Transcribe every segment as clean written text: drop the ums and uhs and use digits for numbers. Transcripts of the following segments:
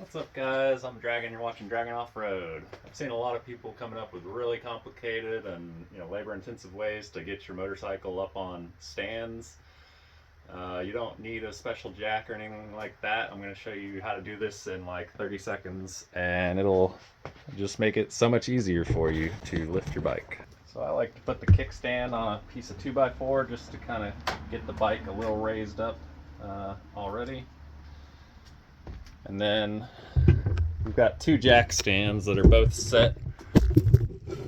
What's up, guys? I'm Dragon. You're watching Dragon Off-Road. I've seen a lot of people coming up with really complicated and labor-intensive ways to get your motorcycle up on stands. You don't need a special jack or anything like that. I'm going to show you how to do this in like 30 seconds, and it'll just make it so much easier for you to lift your bike. So I like to put the kickstand on a piece of 2x4 just to kind of get the bike a little raised up already. And then we've got two jack stands that are both set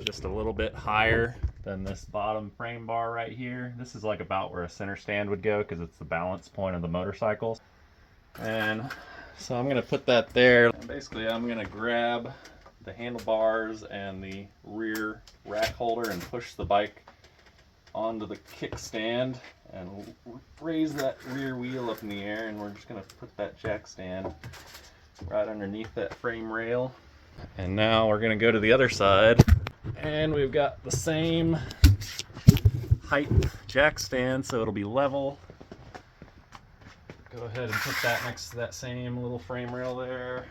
just a little bit higher than this bottom frame bar right here. This is like about where a center stand would go because it's the balance point of the motorcycle. And so I'm going to put that there. And basically I'm going to grab the handlebars and the rear rack holder and push the bike onto the kickstand and raise that rear wheel up in the air, and we're just going to put that jack stand right underneath that frame rail. And now we're going to go to the other side, and we've got the same height jack stand, so it'll be level. Go ahead and put that next to that same little frame rail there.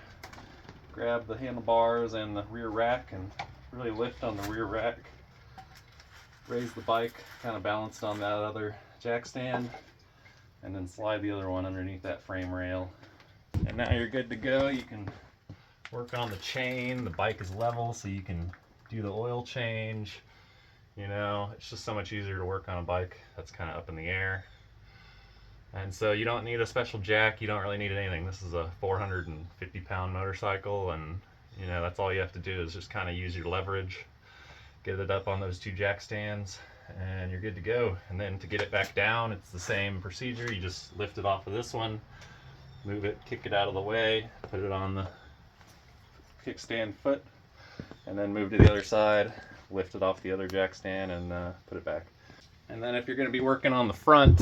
Grab the handlebars and the rear rack and really lift on the rear rack. Raise the bike kind of balanced on that other jack stand, and then slide the other one underneath that frame rail. And now you're good to go. You can work on the chain. The bike is level, so you can do the oil change. It's just so much easier to work on a bike that's kind of up in the air. And so you don't need a special jack. You don't really need anything. This is a 450-pound motorcycle, and that's all you have to do is just kind of use your leverage, get it up on those two jack stands, and you're good to go. And then to get it back down, it's the same procedure. You just lift it off of this one, move it, kick it out of the way, put it on the kickstand foot, and then move to the other side, lift it off the other jack stand, and put it back. And then if you're going to be working on the front,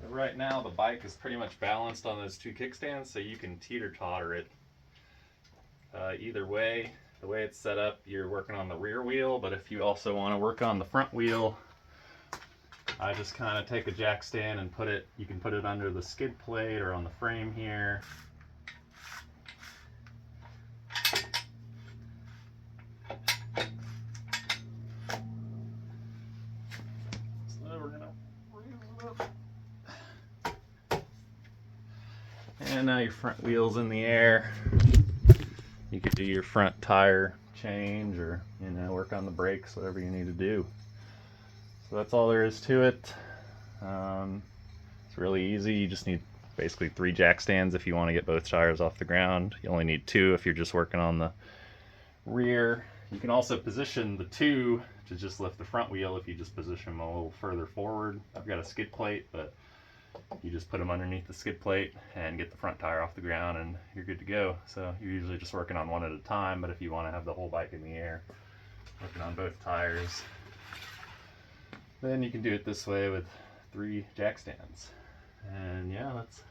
right now the bike is pretty much balanced on those two kickstands, so you can teeter-totter it either way. The way it's set up, you're working on the rear wheel, but if you also want to work on the front wheel, I just kind of take a jack stand and you can put it under the skid plate or on the frame here. So we're gonna raise it up. And now your front wheel's in the air. You could do your front tire change or work on the brakes, whatever you need to do. So that's all there is to it. It's really easy. You just need basically 3 jack stands if you want to get both tires off the ground. You only need 2 if you're just working on the rear. You can also position the 2 to just lift the front wheel if you just position them a little further forward. I've got a skid plate, but you just put them underneath the skid plate and get the front tire off the ground, and you're good to go. So you're usually just working on one at a time, but if you want to have the whole bike in the air, working on both tires, then you can do it this way with 3 jack stands. And yeah, that's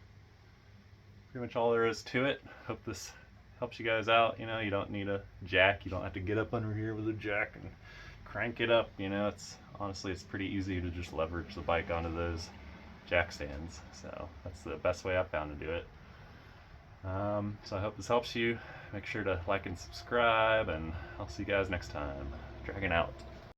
pretty much all there is to it. Hope this helps you guys out. You don't need a jack. You don't have to get up under here with a jack and crank it up. Honestly, it's pretty easy to just leverage the bike onto those jack stands. So that's the best way I've found to do it. So I hope this helps you. Make sure to like and subscribe, and I'll see you guys next time. Dragon out.